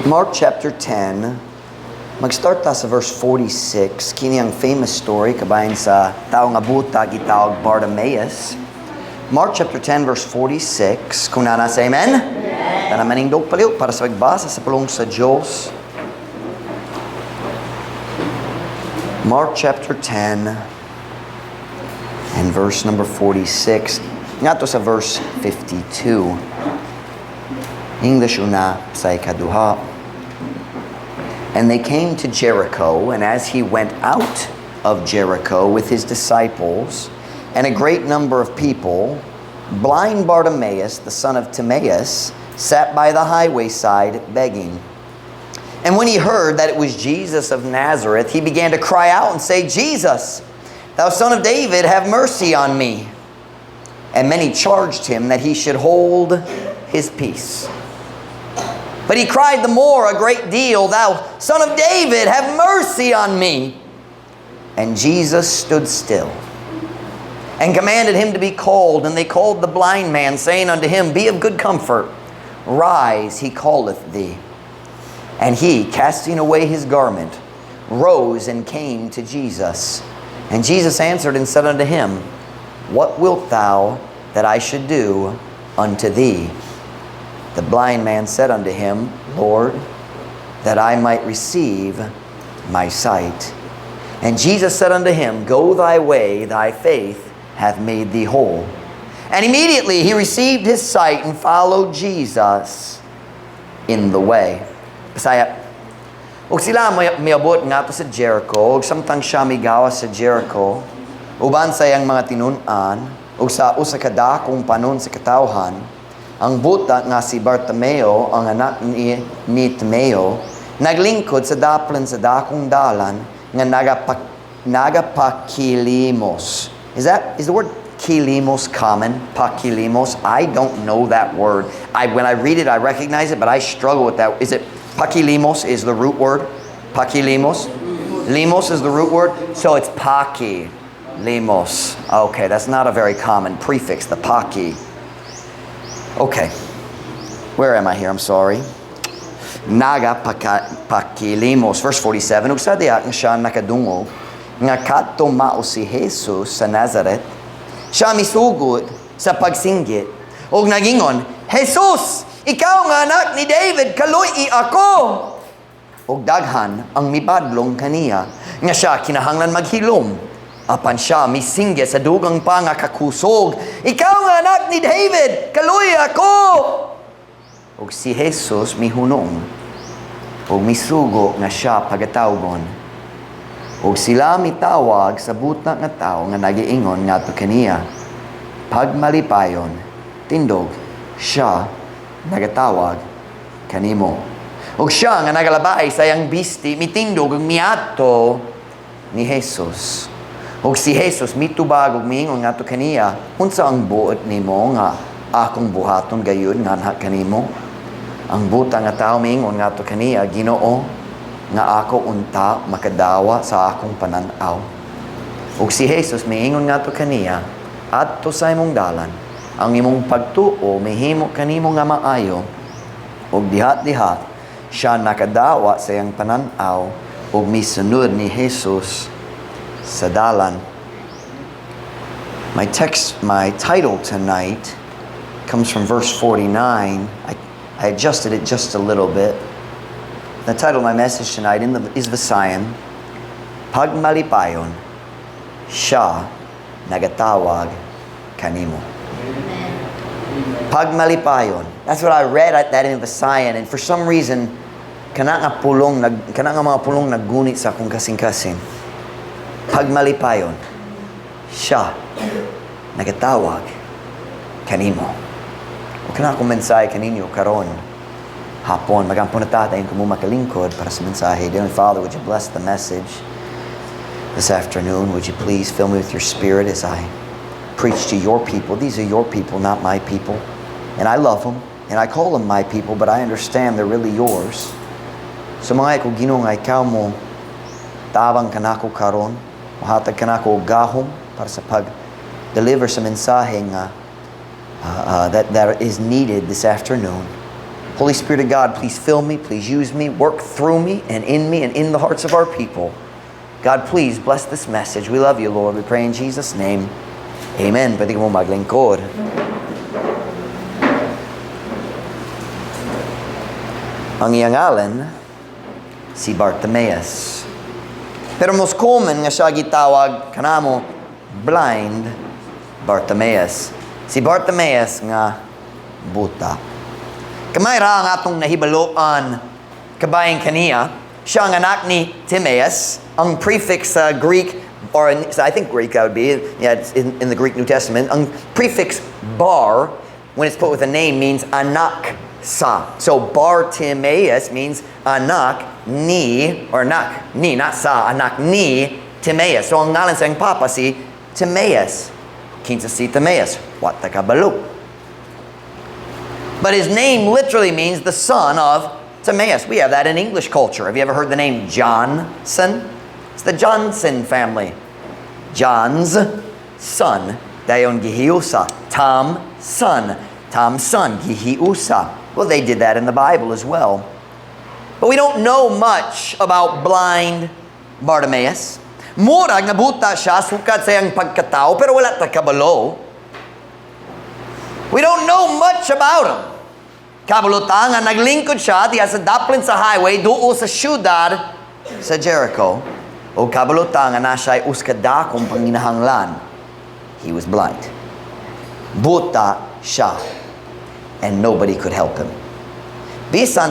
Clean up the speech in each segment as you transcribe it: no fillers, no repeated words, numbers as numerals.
Mark chapter 10, mag-start ta sa verse 46. Kini ang famous story kabayan sa tao nga buta gitawag Bartimaeus. Mark chapter 10 verse 46. Kung nasa amen? Amen. Tanamaning dog paliw para sa pagbasa sa pulong sa Diyos. Mark chapter 10 and verse number 46. Nga to sa verse 52. English una sa ikaduha. And they came to Jericho, and as he went out of Jericho with his disciples and a great number of people, blind Bartimaeus, the son of Timaeus, sat by the highway side begging. And when he heard that it was Jesus of Nazareth, he began to cry out and say, Jesus, thou son of David, have mercy on me. And many charged him that he should hold his peace. But he cried the more a great deal, Thou son of David, have mercy on me. And Jesus stood still and commanded him to be called. And they called the blind man, saying unto him, Be of good comfort, rise, he calleth thee. And he, casting away his garment, rose and came to Jesus. And Jesus answered and said unto him, What wilt thou that I should do unto thee? The blind man said unto him, Lord, that I might receive my sight. And Jesus said unto him, Go thy way, thy faith hath made thee whole. And immediately he received his sight and followed Jesus in the way. Bisaya. Og sila miabot nga to sa Jericho, og samtang siya migawas sa Jericho, uban sayang mga tinun-an, og sa usa ka dakong panon sa katawhan, ang buta nga si Bartimeo, ang anak ni Timeo, naglingkod sa daplin sa dakong dalan nga nagapakilimos. Is the word kilimos common? Pakilimos? I don't know that word. When I read it, I recognize it, but I struggle with that. Is it pakilimos is the root word? Pakilimos? Limos is the root word? So it's pakilimos. Okay, that's not a very common prefix, the paki. Okay, where am I here? I'm sorry. Pakilimos, verse 47. Ug sa diha siya nakadungog nga kadto mao si Jesus sa Nazareth. Siya misugod sa pagsinggit ug nagingon, Jesus, ikaw nga anak ni David, kaluy ako. Ug daghan ang mibadlong kaniya nga siya kinahanglan maghilom. Apan siya misingge sa dugang pa nga kakusog, Ikaw nga anak ni David, kaluy ako! Ug si Jesus mihunong, ug misugo nga siya pagatawgon. Ug sila mitawag sa buta nga tao nga nagiingon ngadto kaniya, Pagmalipayon, tindog, siya nagatawag Kanimo. Ug siya nga nagalabay sa iyang bisti, mitindog ug miadto ni Jesus. Og si Jesus mitubag og miingon ngadto kaniya, unsa ang buot nimo nga akong buhaton gayon nga kanimo? Ang buta nga tawo miingon ngadto kaniya, Ginoo, nga ako unta makadawa sa akong panan-aw. Og si Jesus miingon ngadto kaniya, adto sa imong dalan, ang imong pagtuo mihimo kanimo nga maayo. Og diha siya nakadawa sa iyang panan-aw og misunod ni Jesus sa dalan. My title tonight comes from verse 49. I adjusted it just a little bit. The title of my message tonight is Visayan, Pagmalipayon, siya nagatawag Kanimo. Pagmalipayon. That's what I read at that in Visayan, and for some reason kana nga mga pulong naggunit sa akong kasing-kasing. Pagmalipayon, siya nagatawag Kanimo. O kana akong mensahe kaninyo karon hapon, magampon na tatayin kung makalingkod para sa mensahe. Dear Father, would you bless the message this afternoon? Would you please fill me with your spirit as I preach to your people? These are your people, not my people. And I love them, and I call them my people, but I understand they're really yours. So mga ikaw, Ginoo, nga ikaw mo tabang kanako karon, mahatag kanako og gahom para sa pag-deliver sa mensahe nga that is needed this afternoon. Holy Spirit of God, please fill me, please use me, work through me and in the hearts of our people. God, please bless this message. We love you, Lord. We pray in Jesus' name. Amen. Pwede mo maglingkod. Ang iyang ngalan, si Bartimaeus. Pero most common nga siya gitawag kanamo blind Bartimaeus. Si Bartimaeus nga buta. Kamay ra ang atong nahibaloan kabayang kaniya. Siya ang anak ni Timaeus. Ang prefix sa Greek, or I think Greek that would be, yeah, it's in the Greek New Testament. Ang prefix bar, when it's put with a name, means anak sa. So Bartimaeus means anak ni, or anak ni, not sa, anak ni Timaeus. So ang ngalan sa iyang papa si Timaeus. Kinsa si Timaeus. What the kabalo. But his name literally means the son of Timaeus. We have that in English culture. Have you ever heard the name Johnson? It's the Johnson family. John's son. Dayon gihiusa. Tom son. Tom's son. Gihiusa. Well, they did that in the Bible as well. But we don't know much about blind Bartimaeus. Murag nabuta siya sukad sa iyang pagkatao pero wala ta kabalo. We don't know much about him. Kabulutan nga naglingkod siya diya sa daplin sa highway duo sa syudad sa Jericho. O kabulutan nga na siya'y uskada kung panginahanglan. He was blind. Buta siya. And nobody could help him. Bisan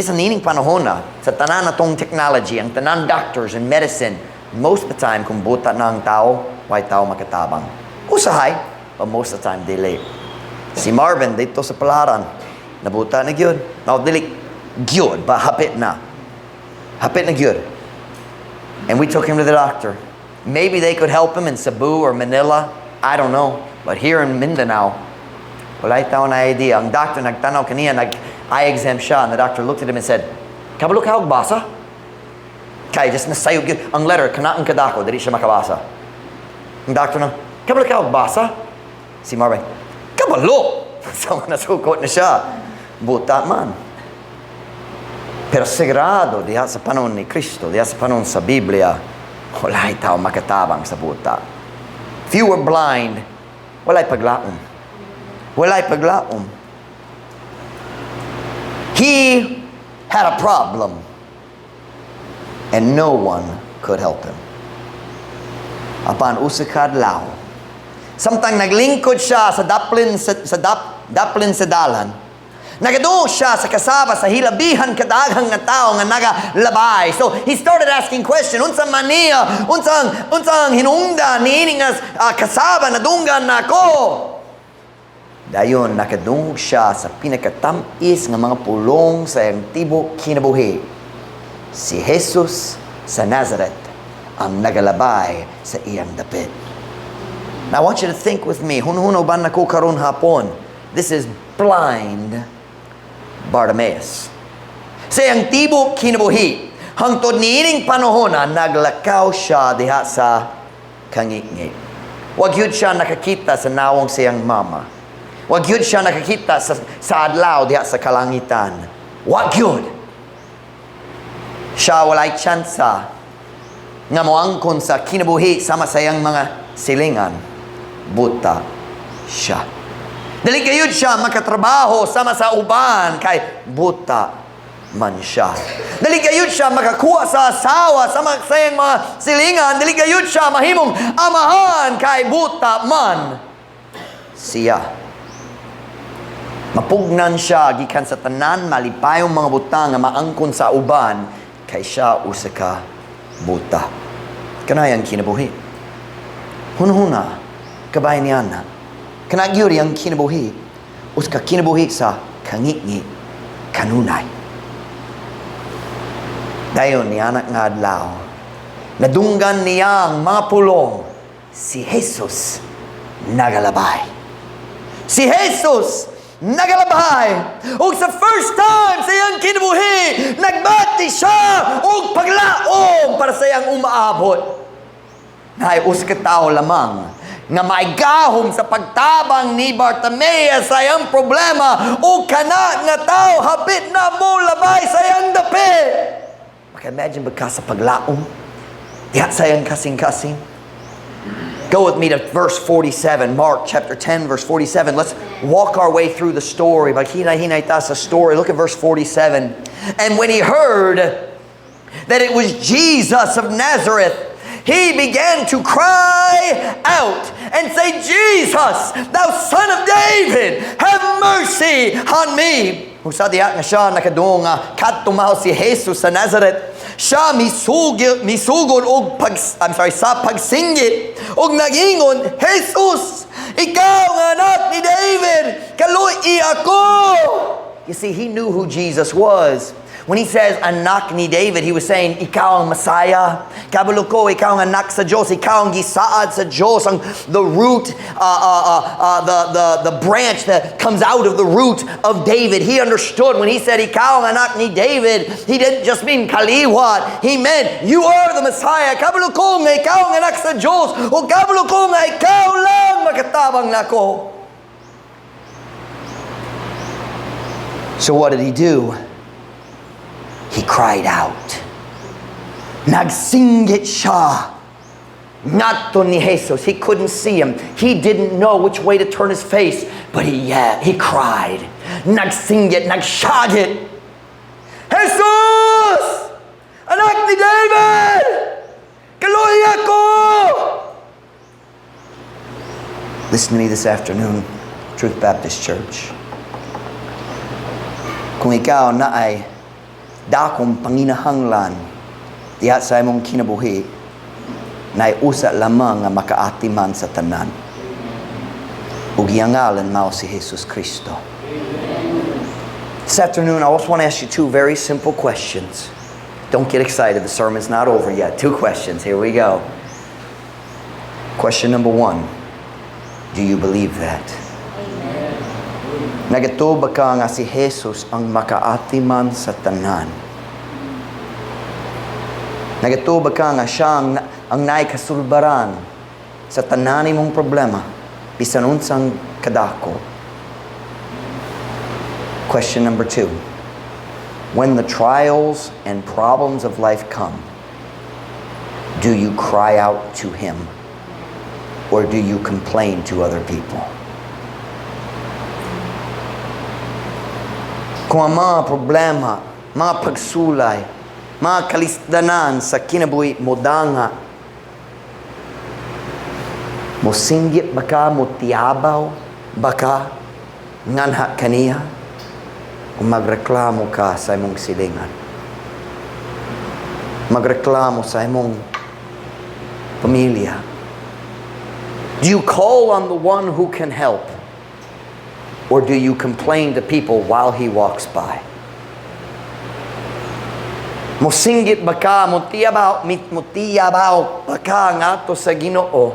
nining panahon na, sa tanan na tong technology, ang tanan doctors and medicine, most of the time, kung buta na ang tao, why tao makatabang? Usahay, but most of the time, delay. Si Marvin, dito sa palaran, nabuta na gyud. Now, dili gyud, ba hapit na. Hapit na gyud. And we took him to the doctor. Maybe they could help him in Cebu or Manila. I don't know. But here in Mindanao, walay tao na idea. Ang doctor nagtanaw kaniya, eye exam siya, and the doctor looked at him and said, kabalo ka og basa? Kaya just nasayog yun. Ang letter, kanaan kadako, dili siya makabasa. Ang doctor na, kabalo ka og basa? Si Marvin, kabalo! So, nasukot na siya. Buta man. Pero sigurado, diha sa panahon ni Kristo, diha sa panahon sa Biblia, walay tao makatabang sa buta. If you were blind, walay paglaom. Walay paglaom. He had a problem, and no one could help him. Apan usakad lao. Samtang naglingkod siya sa daplin sa dalan, nagado siya sa kasaba sa hilabihan kadaghang nga tao nga nagalabay. So he started asking question, unsa man niya, unsang hinungdan niini nga kasaba nadunggan nako. Dayon nakadungog siya sa pinakatamis nga mga pulong sa iyang tibok kinabuhi. Si Jesus sa Nazareth ang nagalabay sa iyang dapit. Now I want you to think with me. Huno ba nako karon hapon? This is blind Bartimaeus. Sa iyang tibok kinabuhi, hangtod niining panahon naglakaw siya diha sa kangitngit. Wag yun siya nakakita sa nawong siyang mama. Wag yun siya nakakita sa adlaw diha sa kalangitan. Wag yun. Siya walay tsansa nga moangkon sa kinabuhi sama sa iyang mga silingan. Buta siya. Dali gayud siya makatrabaho sama sa uban kay buta man siya. Dali gayud siya makakuha sa asawa sama sa iyang mga silingan. Dali gayud siya mahimong amahan kay buta man siya. Mapugnan siya gikan sa tanan malipayong mga butang nga maangkon sa uban kay siya usa ka buta. Kanayang kinabuhi. Hunhuna kabayan niyan na. Kanagyuri ang kinabuhi. Usa ka kinabuhi sa kangitngi kanunay. Dayon ni anak nga adlaw. Nadunggan niyang mga pulong si Jesus nagalabay. Si Jesus nagalabay. O sa first time sa iyang kinabuhi, nagbati siya og paglaom para sa iyang umaabot. Naay usa ka tawo lamang nga maigahom sa pagtabang ni Bartimaeus sa iyang problema o kana nga tao hapit na mo labay sa iyang dapi. Maka-imagine ba ka sa paglaom? Diha sa iyang kasing-kasing. Go with me to verse 47, Mark chapter 10, verse 47. Let's walk our way through the story. Maghinay-hinay ta sa story. Look at verse 47. And when he heard that it was Jesus of Nazareth, he began to cry out and say, Jesus, thou son of David, have mercy on me. Kung sa diya nga siya nakadung kadtumaw si Jesus sa Nazareth, siya misugod og sa pagsinggit og nagingon, Jesus, ikaw nga anak ni David, kaluoy ako. You see, he knew who Jesus was. When he says anak ni David, he was saying, ikaw ang Messiah. Kabalo ko, ikaw ang anak sa Diyos. Ikaw ang gisaad sa Diyos. The root, the branch that comes out of the root of David. He understood when he said, ikaw ang anak ni David, he didn't just mean kaliwat. He meant, you are the Messiah. Kabalo ko nga ikaw ang anak sa Diyos. O kabalo ko nga ikaw lang makatabang nako. So what did he do? He cried out. Nagsinggit siya. Nato ni Jesus. He couldn't see him. He didn't know which way to turn his face. But he cried. Nagsinggit, nagsyagit. Jesus! Anak ni David! Kaluoy ako! Listen to me this afternoon, Truth Baptist Church. Kung ikaw na ay dakong panginahanglan diha sa imong kinabuhi na usa lamang nga makaatiman sa tanan ug iyangalan mao si Jesus Kristo. This afternoon I also want to ask you two very simple questions. Don't get excited, the sermon's not over yet. Two questions, here we go. Question number 1, do you believe that? Nagatuba ka nga si Jesus ang makaatiman sa tanan. Nagatuba ka nga siya ang naikasulbaran sa tanan imong problema bisan unsang kadako. Question number 2. When the trials and problems of life come, do you cry out to Him or do you complain to other people? Kung ang mga problema, mga pagsulay, mga kalisdanan sa kinabuhi mo danga, mo singgit baka, mo tiyabaw baka, nganha kaniya, o magreklamo ka sa imong silingan. Magreklamo sa imong pamilya. Do you call on the one who can help? Or do you complain to people while He walks by? Mosinggit baka, mutiyabaw baka nga to sa Ginoo.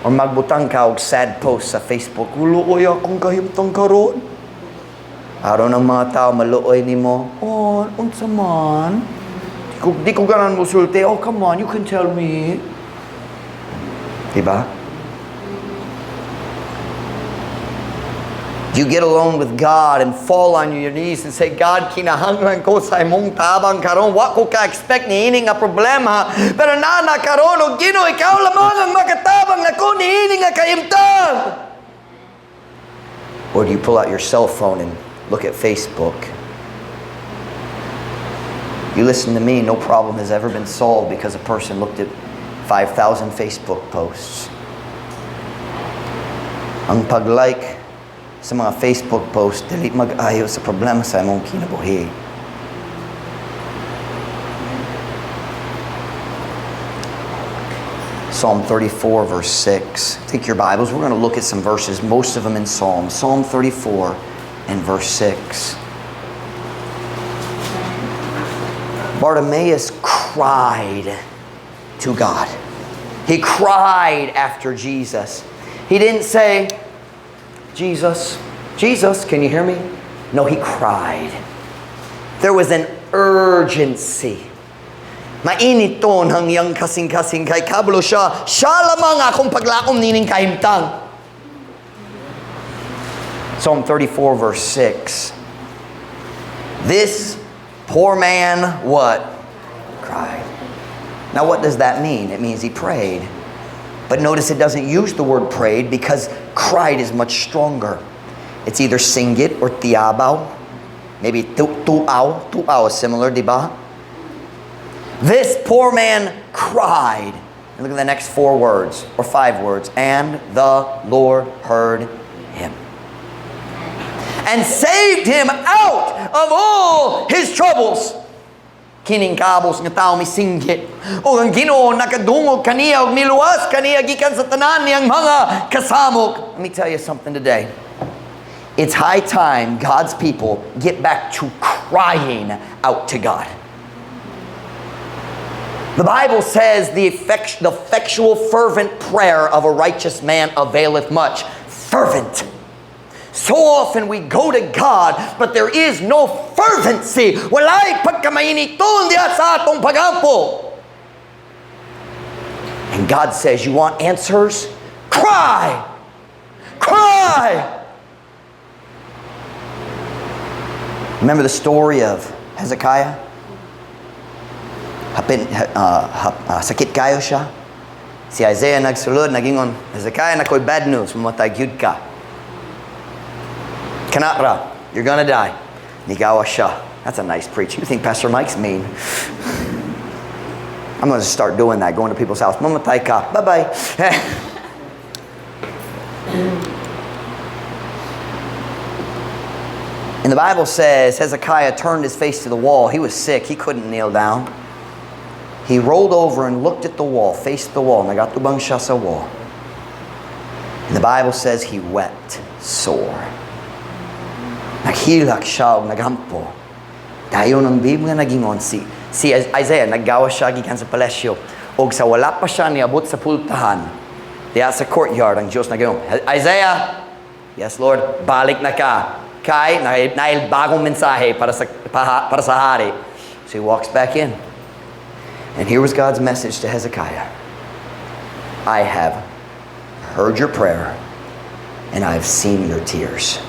Or magbutang ka og sad post sa Facebook, "Luoy akong kahimtang karon." Araw ng mga tao maluoy nimo, "Oh, unsa man? Di ko ganan mo sulti. Oh, come on, you can tell me." Diba? You get alone with God and fall on your knees and say, God, kinahanglan ko sa imong tabang karon. Wa ko ka-expect ni ini nga problema. Pero na karon o Ginoo, ikaw lamang ang makatabang nako ni ini nga kaimtang. Or do you pull out your cell phone and look at Facebook? You listen to me, no problem has ever been solved because a person looked at 5,000 Facebook posts. Ang pag-like sa mga Facebook post, dili mag-ayo sa problema sa imong kinabuhi. Psalm 34, verse 6. Take your Bibles. We're going to look at some verses, most of them in Psalm. Psalm 34 and verse 6. Bartimaeus cried to God. He cried after Jesus. He didn't say, Jesus, can you hear me? No, he cried. There was an urgency. Mainit ton hangyang kasing-kasing kay kablo siya. Siya lamang akong paglakom nining kahimtang. Psalm 34 verse 6. This poor man, what? Cried. Now what does that mean? It means he prayed. But notice it doesn't use the word prayed because cried is much stronger. It's either singgit or tiabaw. Maybe tuaw. Tuaw is similar, diba? This poor man cried. And look at the next 4 words or 5 words. And the Lord heard him and saved him out of all his troubles. Kining kabos nga tao mi singgit. O ang Ginoo nakadungog kaniya ug miluwas kaniya gikan sa tanan niyang mga kasamok. Let me tell you something today. It's high time God's people get back to crying out to God. The Bible says the effectual fervent prayer of a righteous man availeth much. Fervent. So often we go to God, but there is no fervency. Walay pagkamainiton diya sa atong pagampo. And God says, you want answers? Cry! Cry! Remember the story of Hezekiah? Sakit kayo siya. Si Isaiah nagsulod, nagingon, Hezekiah, nakoy bad news, mamatay gyud ka. Kanatra, you're gonna die. Nigawa siya. That's a nice preach. You think Pastor Mike's mean? I'm gonna start doing that, going to people's house. Mamatay ka. Bye-bye. And the Bible says Hezekiah turned his face to the wall. He was sick. He couldn't kneel down. He rolled over and looked at the wall, faced the wall. Nagatubang siya sa wall. And the Bible says he wept sore. Naghilak siya o naghampo. Dayon ang Biblia nagingon si Isaiah, naggawa siya gikan sa palesyo. O sa wala pa siya niabot sa pultahan, diya sa courtyard, ang Diyos nagingon, Isaiah, yes Lord, balik na ka. Kay, nail bagong mensahe para sa hari. So he walks back in. And here was God's message to Hezekiah. I have heard your prayer, and I have seen your tears.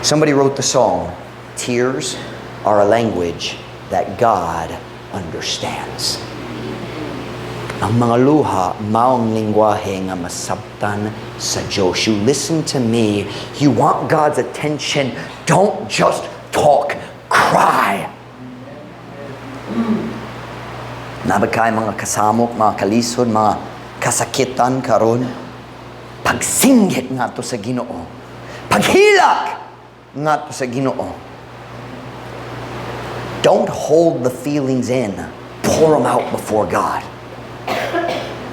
Somebody wrote the song, tears are a language that God understands. Ang mga luha, maong lingwahe nga masabtan sa Diyos. You listen to me. You want God's attention. Don't just talk. Cry. Nabagkay mga kasamok, mga kalisod, mga kasakitan karon. Pagsinggit nga to sa Ginoo. Paghilak nga to sa Ginoo. Don't hold the feelings in. Pour them out before God.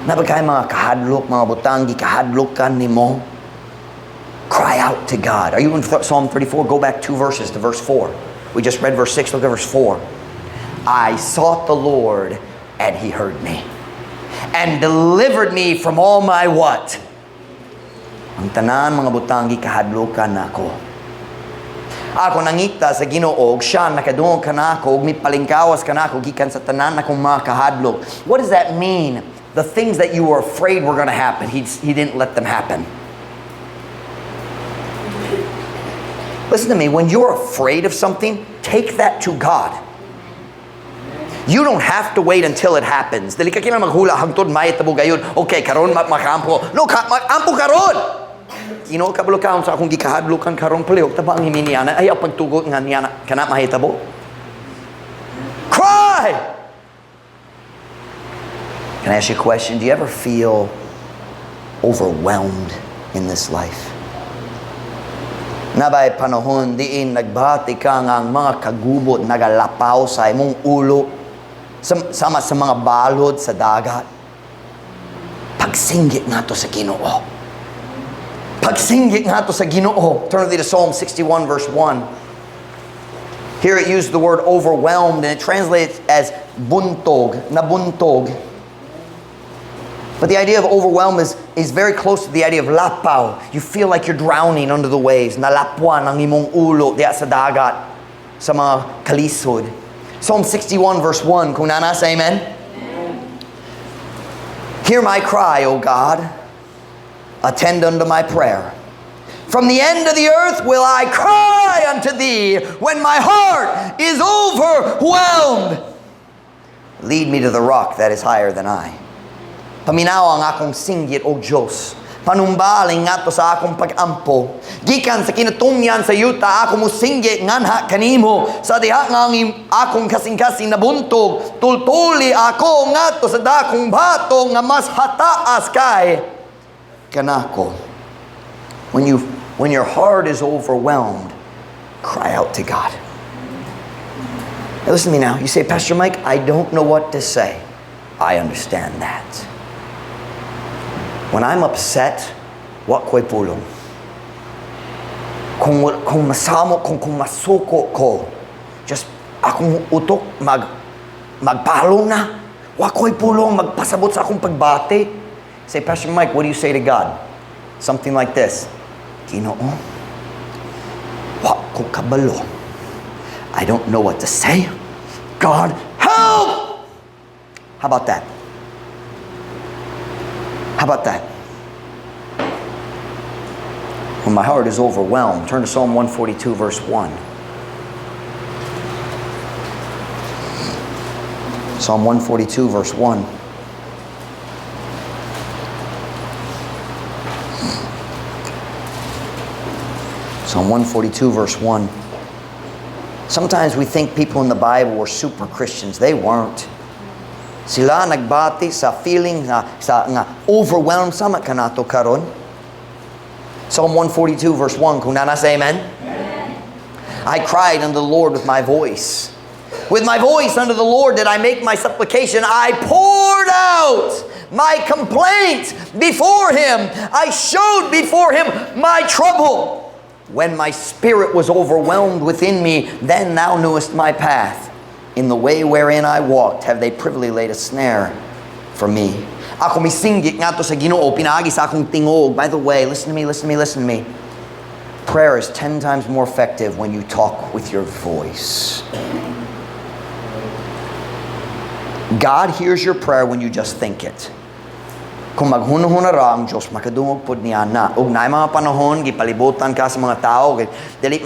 Nabagkay mga kahadlok, mga butangi, kahadlok kanimo. Cry out to God. Are you in Psalm 34? Go back 2 verses to verse 4. We just read verse 6. Look at verse 4. I sought the Lord, and He heard me, and delivered me from all my what? Ang tanan mga butangi kahadlokan nako. Ako nangita sa Ginoo, siya nakadungog kanako, ug mipalingkawas kanako gikan sa tanan akong mga kahadlok. What does that mean? The things that you were afraid were going to happen, He didn't let them happen. Listen to me, when you're afraid of something, take that to God. You don't have to wait until it happens. Dali ka kina maghula hangtod may tabo gayon. Okay, karon makampo. No, ampo karon. Kino kabalo kaon sa akong gikahadlukan karon paliok taba ang himiniana ay pagtugot nga niya kana mahitabo. Cry. Can I ask you a question? Do you ever feel overwhelmed in this life? Nabay panahon diin nagbati ka nga ang mga kagubot nagalapaw sa imong ulo sama sa mga balod sa dagat. Pagsinggit nga to sa Ginoo. Pagsinggit nga to sa Ginoo. Turn with me to Psalm 61 verse 1. Here it used the word overwhelmed, and it translates as buntog, nabuntog. But the idea of overwhelmed is very close to the idea of lapaw. You feel like you're drowning under the waves. Nalapwan ang imong ulo diya sa dagat, sa mga kalisod. Psalm 61 verse 1. Kung nasa, amen? Hear my cry, O God. Attend unto my prayer. From the end of the earth will I cry unto thee when my heart is overwhelmed. Lead me to the rock that is higher than I. Paminaw ang akong singgit, O Diyos. Panumbaling nga to sa akong pag-ampo. Gikan sa kinatungyan sa yuta, ako mo singgit nganha kanimo. Sa diha nga akong kasing-kasing nabuntog. Tultuli ako nga to sa dakong bato nga mas hataas kay kanako. When your heart is overwhelmed, cry out to God. Now listen to me now. You say, Pastor Mike, I don't know what to say. I understand that. When I'm upset, wa ko'y pulong. Kung masamo, kung masuko ko, just akong utok, magpalong na. Wa ko'y pulong, magpasabot sa akong pagbati. Say, Pastor Mike, what do you say to God? Something like this. Ginoo, wa ko kabalo. I don't know what to say. God, help! How about that? How about that? When my heart is overwhelmed, turn to Psalm 142 verse 1. Psalm 142 verse 1. Psalm 142 verse 1. Sometimes we think people in the Bible were super Christians. They weren't. Sila nagbati sa feeling nga overwhelmed sama kanato karon. Psalm 142 verse 1. Kung nasa, amen? Amen. I cried unto the Lord with my voice. With my voice unto the Lord did I make my supplication. I poured out my complaint before him. I showed before him my trouble. When my spirit was overwhelmed within me, then thou knewest my path. In the way wherein I walked, have they privily laid a snare for me. Ako misinggit nga to sa Ginoo, pinaagi sa akong tingog. By the way, listen to me. Prayer is 10 times more effective when you talk with your voice. God hears your prayer when you just think it. Kung maghunahuna ra ang Diyos, makadungog pod niya na. Ug naay mga panahon, gipalibutan ka sa mga tao, dili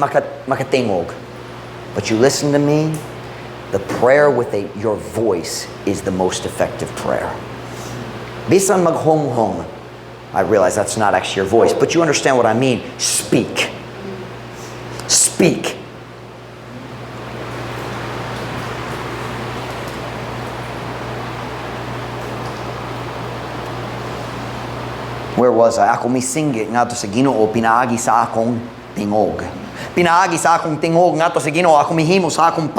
makatingog. But you listen to me, the prayer with your voice is the most effective prayer. Bisan maghong-hong, I realize that's not actually your voice, but you understand what I mean. Speak. Speak. Where was I? Ako misinggit nga to sa Ginoo, pinaagi sa akong tingog. Pinaagi sa akong tingog nga to sa Ginoo, ako mihimo sa akong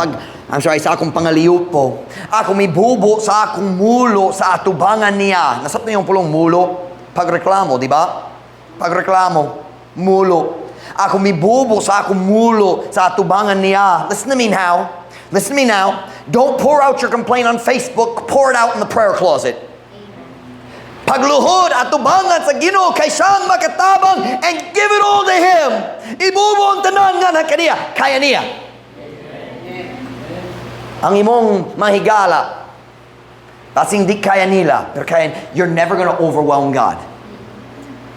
sa akong pangaliyupo. Ako mibubo sa akong mulo sa atubangan niya. Nasap na yung pulong mulo? Pagreklamo, di ba? Pagreklamo, mulo. Ako mibubo sa akong mulo sa atubangan niya. Listen to me now. Listen to me now. Don't pour out your complaint on Facebook. Pour it out in the prayer closet. Pagluhod at tubangan sa Ginoo kay siyang makatabang and give it all to Him. Ibubo ang tanan nga na kaniya. Kaya niya. Ang imong mahigala. Kasing di kaya nila. Pero kaya, you're never gonna overwhelm God.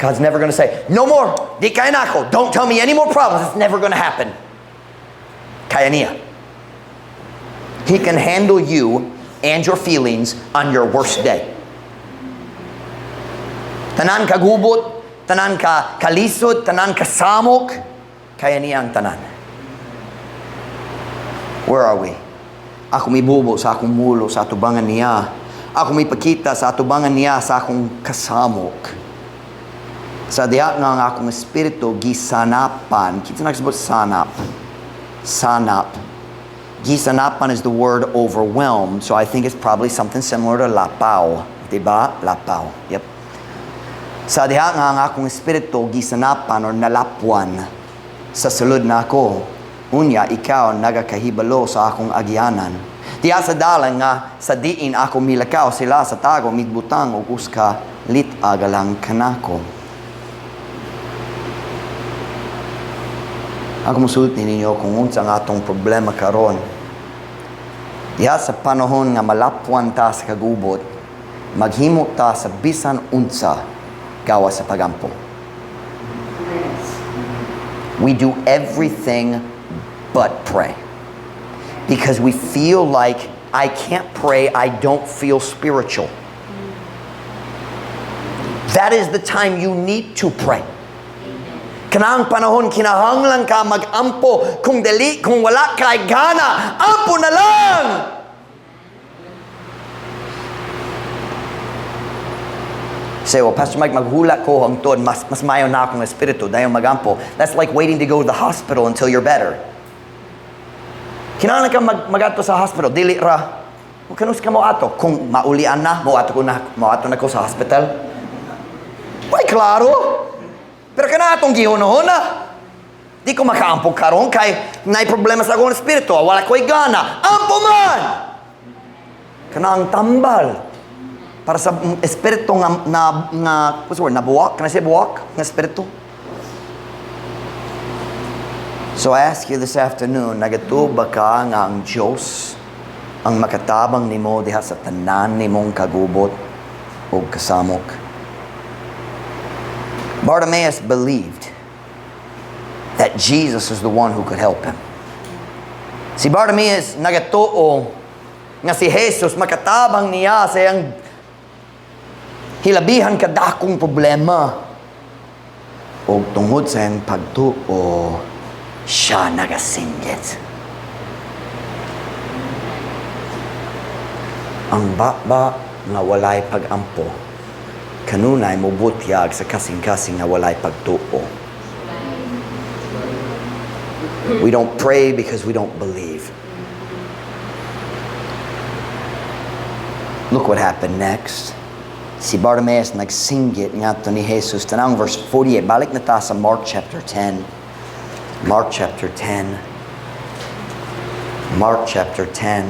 God's never gonna say, no more. Di kaya na ako. Don't tell me any more problems. It's never gonna happen. Kaya niya. He can handle you and your feelings on your worst day. Tanan kagubot, tanan ka kalisod, tanan kasamok, kaya niya ang tanan. Where are we? Ako mibubo sa akong mulo sa atubangan niya. Ako mipakita sa atubangan niya sa akong kasamok. Sa diha nga ang akong espiritu gisanapan. Kita nagsabot sanap. Sanap. Gisanapan is the word overwhelmed, so I think it's probably something similar to lapaw. Diba? Lapaw. Yep. Sa diha nga ang akong espiritu gisanapan or nalapwan sa sulod na ako. Unya, ikaw nagakahibalo sa akong agyanan. Diya sa dalan nga sa diin ako milakaw sila sa tago midbutang o uska lit agalang kanako. Ako musulti ninyo kung unsa nga atong problema karon. Diha sa panahon nga malapwan ta sa kagubot, maghimo ta sa bisan unsa gawas sa pagampo. We do everything but pray. Because we feel like, I can't pray, I don't feel spiritual. That is the time you need to pray. Kanang panahon, kinahanglan ka mag-ampo. Kung wala kay gana, ampo na lang! Say, well, Pastor Mike, maghula ko hangtod, mas mayo na akong espiritu, dayon mag-ampo. That's like waiting to go to the hospital until you're better. Kinahanglan ka mag-ato sa hospital, dili ra. Kanus ka mo ato? Kung maulian na, mo ato na ko sa hospital. Why, klaro? Pero kana atong gihunohon na. Di ko makaampog karon kay nay problema sa akong espiritu. Wala ko'y gana. Ampo man! Kana ang tambal. Para sa espiritu what's the word? Nabuwak? Can I say buwak? Nga espiritu? So I ask you this afternoon, nagatuba ka nga ang Diyos ang makatabang nimo diha sa tanan nimong kagubot o kasamok? Bartimaeus believed that Jesus was the one who could help him. Si Bartimaeus nagatuo nga si Jesus makatabang niya sa iyang hilabihan kadakong problema. O tungod sa iyang pagtuo, siya nagasinggit. Ang baba nga walay pagampo, kanunay mubutyag sa kasing-kasing nga walay pagtuo. We don't pray because we don't believe. Look what happened next. Si Bartimaeus nagsinggit ngadto ni Jesus. Tanang verse 48. Balik na ta sa Mark chapter 10. Mark chapter 10. Mark chapter 10.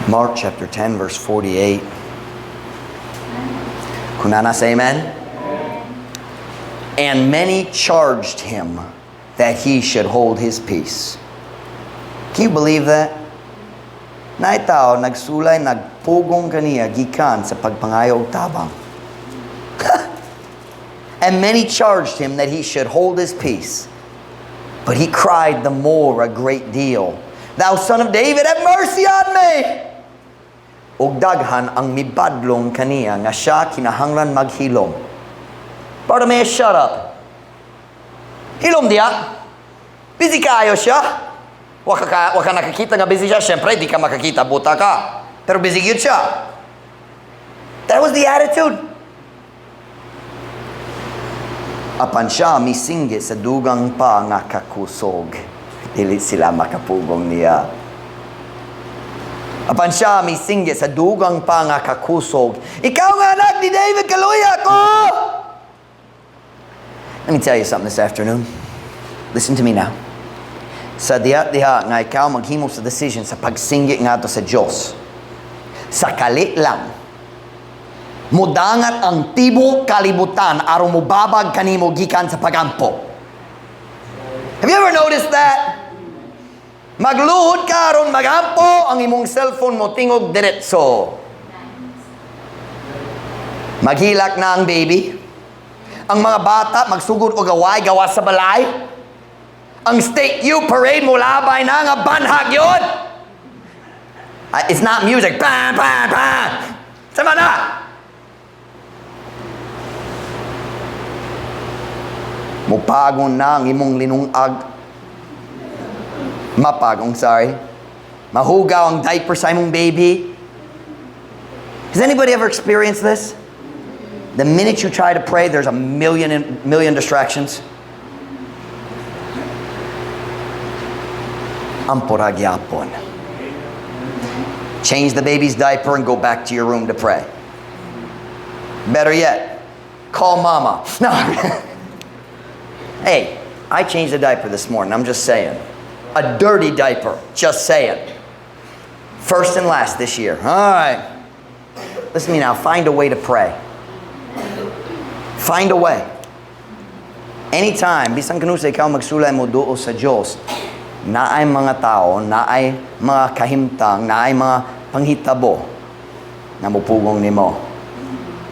Mark chapter 10 verse 48. Kunana say amen? And many charged him that he should hold his peace. Can you believe that? Naitaw, nagsulay, nagpugong kaniya, gikan sa pagpangayo tabang. And many charged him that he should hold his peace. But he cried the more a great deal, Thou son of David, have mercy on me! Og daghan ang mibadlong kaniya nga siya kinahanglan maghilom. Bartimaeus, shut up. Hilom diya. Busy kayo siya. Waka nakakita nga busy siya. Siyempre, di ka makakita, buta ka. Pero busy yun siya. That was the attitude. Apan siya misinggit sa dugang pa nga kakusog. Dili sila makapugong niya. Apan siya misinggit sa dugang pa nga kakusog. Ikaw nga anak ni David, kaluya ko! Let me tell you something this afternoon. Listen to me now. Sa diha nga ikaw maghimo sa decision sa pagsinggit nga to sa Diyos. Sa kali lang. Mudangat ang tibuok kalibutan aron mubabag kanimo gikan sa pagampo. Have you ever noticed that? Magluhod ka aron magampo, ang imong cellphone mo tingog diretso. Maghilak na ang baby. Ang mga bata magsugod og gaway gawas sa balay. Ang state youth parade mo labay na nga banhag yun. It's not music. Bam, bam, bam. Sama na. Mupagong na ang imong linungag. Mapagong, sorry. Mahugaw ang diaper sa imong baby. Has anybody ever experienced this? The minute you try to pray, there's a million distractions. Amporagyapon. Change the baby's diaper and go back to your room to pray. Better yet, call mama. No. Hey, I changed the diaper this morning. I'm just saying. A dirty diaper. Just saying. First and last this year. All right. Listen to me now. Find a way to pray. Find a way. Anytime, bisan kanus ikaw magsulay mo duo sa Diyos, naay mga tao, naay mga kahimtang, naay mga panghitabo na mupugong nimo.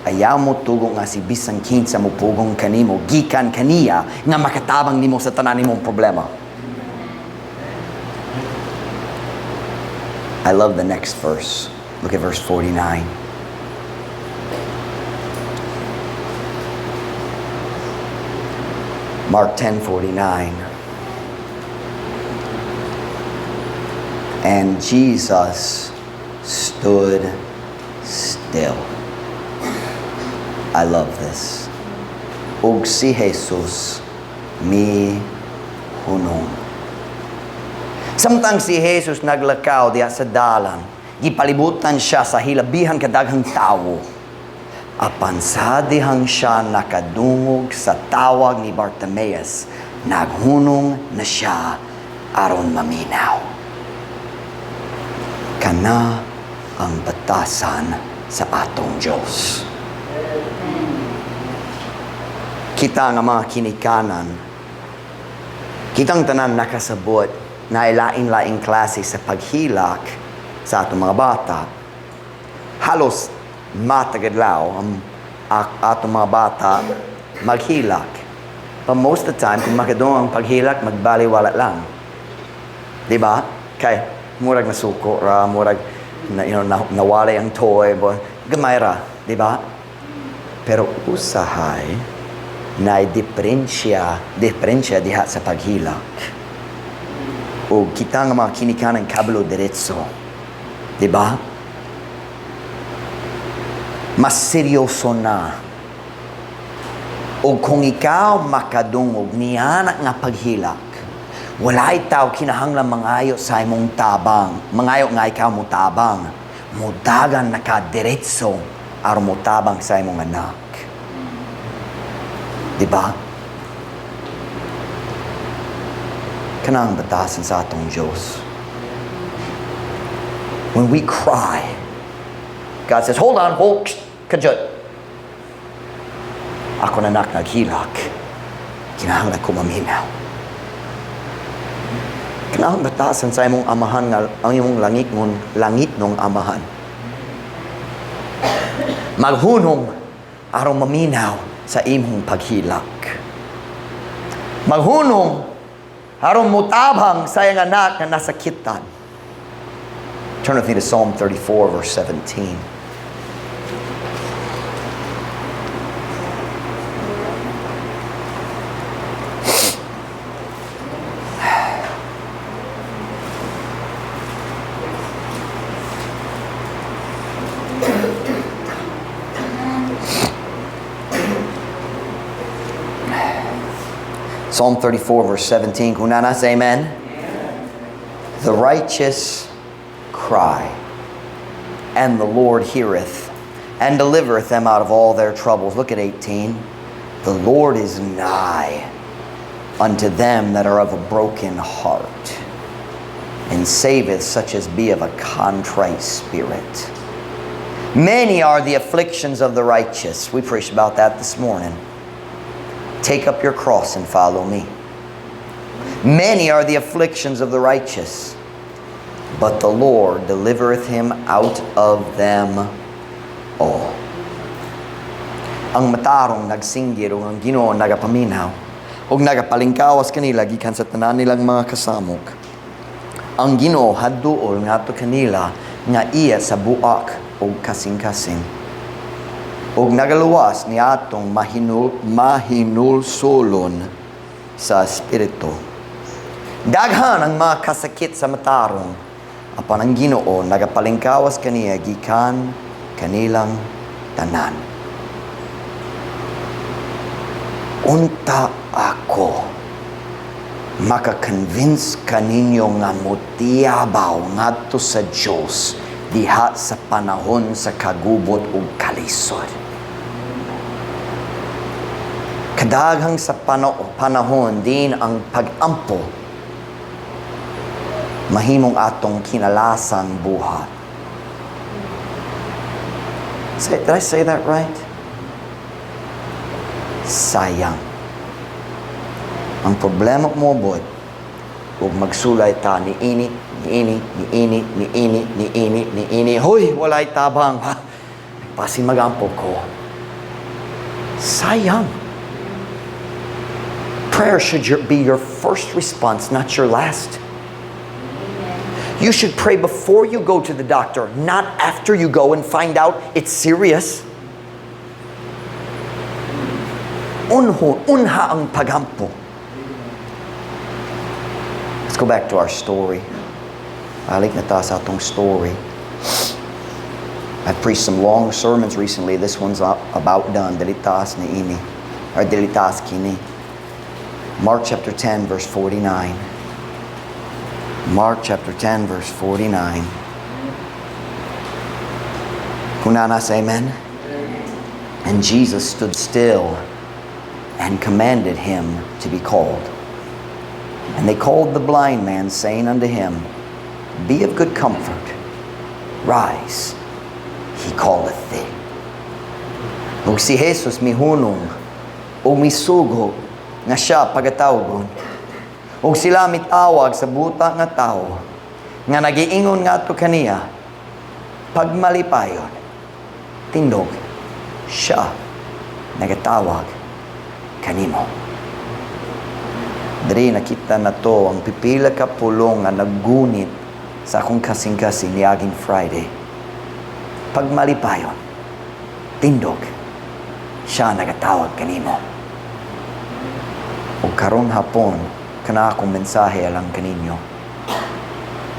Ayaw mo tugong nga si bisan kinsa mupugong kanimo, gikan kaniya nga makatabang nimo sa tanan nimong problema. I love the next verse. Look at verse 49. Mark 10:49. And Jesus stood still. I love this. Ug si Jesus mi hunong. Samtang si Jesus naglakaw diya sa dalan, gipalibutan siya sa hilabihan kadaghang tawo. Apan sa dihang siya nakadungog sa tawag ni Bartimaeus, naghunong na siya aron maminaw. Kana ang batasan sa atong Diyos. Kita nga mga kinikanan, kitang tanan nakasabot na ilain-laing klase sa paghilak sa atong mga bata. Halos matagadlaw ang atong mga bata maghilak. But most of the time, kung makadong ang paghilak, magbaliwala lang. Diba? Kay murag nasuko ra, murag nawalay ang toy, gamay ra, diba? Pero usahay na diferensya diha sa paghilak. O kita nga mga kinikanan kablo diretso. Diba? Mas seryoso na. O kung ikaw makadungog niya nga paghilak, wala itaw kinahanglan mangayo sa imong tabang. Mangayo nga ikaw mo tabang. Mudagan nakadiretso aron mo tabang sa imong anak. Diba? Kanang batasan sa atong Diyos. When we cry, God says, hold on, kajut. Ako na naghilak. Kinahanglan ko maminaw. Kinahanglan batasan sa imong amahan nga ang imong langit nung amahan. Maghunong aron maminaw sa imong paghilak. Maghunong aron mutabang sa iyang anak na nasakitan. Turn with me to Psalm 34, verse 17. Psalm 34, verse 17. Kung nanas, amen? The righteous cry, and the Lord heareth, and delivereth them out of all their troubles. Look at 18. The Lord is nigh unto them that are of a broken heart, and saveth such as be of a contrite spirit. Many are the afflictions of the righteous. We preached about that this morning. Take up your cross and follow me. Many are the afflictions of the righteous, but the Lord delivereth him out of them all. Ang matarong nagsinggir ug ang Ginoo nagapaminaw ug nagapalingkawas kanila gikan sa tanan nilang mga kasamok. Ang Ginoo hadduol ngadto kanila nga iya sa buak ug kasing-kasing. Ug nagaluwas ni atong mahinulsolon sa espiritu. Daghan ang mga kasakit sa matarong, apan ang Ginoo nagapalingkawas kaniya gikan kanilang tanan. Unta ako maka-convince kaninyo nga motiyabaw ngadto sa Dios diha sa panahon sa kagubot ug kalisod. Kadaghang sa panahon din ang pag-ampo mahimong atong kinalasang buhat. Did I say that right? sayang. Ang problema mo, boy, huwag magsulay ta ni ini, hoy, walay tabang. Pasin magampo ko. Sayang. Prayer should be your first response, not your last. You should pray before you go to the doctor, not after you go and find out it's serious. Unha ang pagampo. Let's go back to our story. Balik na ta sa atong story. I've preached some long sermons recently. This one's about done. Dalitas ni ini. Or dalitas kini. Mark chapter 10 verse 49. Mark chapter 10 verse 49. Kunana say amen? And Jesus stood still and commanded him to be called. And they called the blind man, saying unto him, Be of good comfort, rise, he calleth thee. Ug si Jesus mihunong, ug misugo, nga siya pagatawgon. Ug sila mitawag sa buta nga tao, nga nagiingon nga to kaniya, Pagmalipayon, tindog, siya nagatawag kanimo. Diri nakita na to ang pipila ka pulong nga naggunit sa akong kasing-kasing niaging Friday. Pagmalipayon, tindog, siya nagatawag kanimo. O karon hapon, kana akong mensahe alang kaninyo.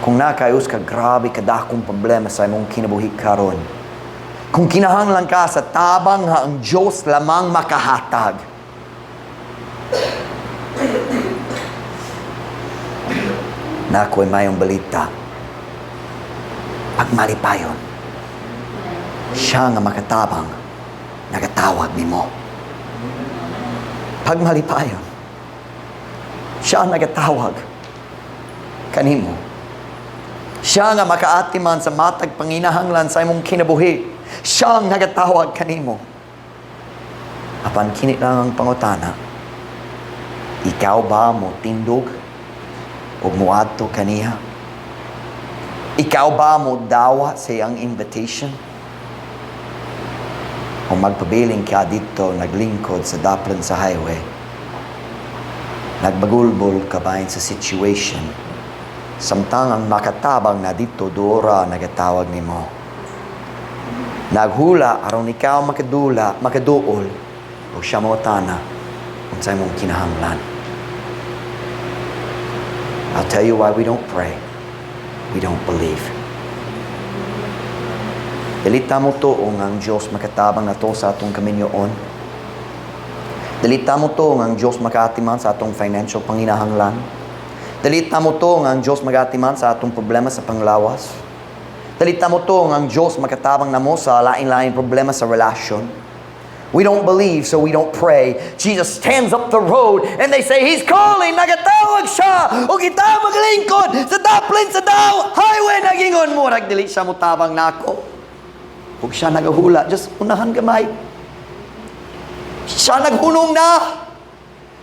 Kung nakayos ka grabe kadakong problema sa imong kinabuhi karon, kung kinahanglan ka sa tabang nga ang Diyos lamang makahatag, na ako'y mayong balita. Pagmalipayon, siya nga makatabang, nagatawag nimo. Pagmalipayon, siya nagatawag kanimo. Siya nga makaatiman sa matag panginahanglan sa imong kinabuhi. Siya ang nagatawag kanimo. Apan kini lang ang pangutana, ikaw ba mo tindog o muadto kaniya? Ikaw ba mo dawa sa iyang invitation? O magpabiling ka dito naglingkod sa daplin sa highway? Nagbagulbol ka ba sa situation? Samtang ang makatabang na dito dora nagatawag nimo. Naghula aron ikaw makaduol o siya mo tana kung sa imong kinahanglan. I'll tell you why we don't pray. We don't believe. Dalita mo to ang Diyos makatabang na to sa atong kaminyoon. Dalita mo to ang Diyos makaatiman sa atong financial panginahanglan. Dalita mo to ang Diyos magatiman sa atong problema sa panglawas. Dalita mo to ang Diyos makatabang na mo sa lain-lain problema sa relasyon. We don't believe, so we don't pray. Jesus stands up the road and they say, He's calling, nagatawag siya. O kita maglingkod sa daplin sa daw highway nagingon mo. Nagdili siya mo tabang nako. Huwag siya nagahula. Just unahan gamay. Siya naghunong na.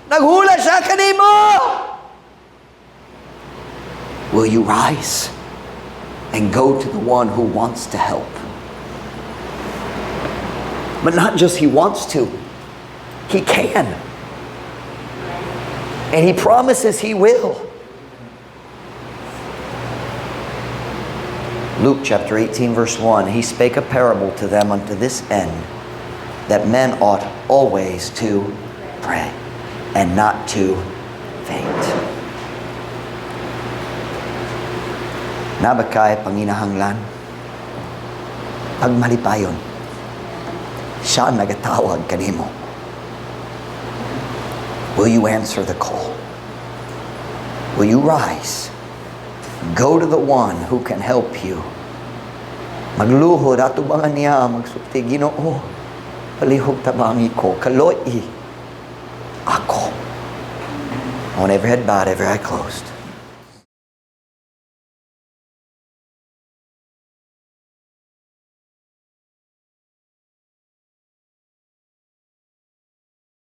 Naghula siya kanimo. Will you rise and go to the one who wants to help? But not just He wants to, He can. And He promises He will. Luke chapter 18 verse 1, He spake a parable to them unto this end, that men ought always to pray and not to faint. Nabakay panginahanglan, pagmalipayon, siya nagatawag kanimo. Will you answer the call? Will you rise? Go to the one who can help you. Magluhod atubangan niya, magsulti, Ginoo, palihog tabangi ko, kaloy ako. On every head bowed, every eye closed.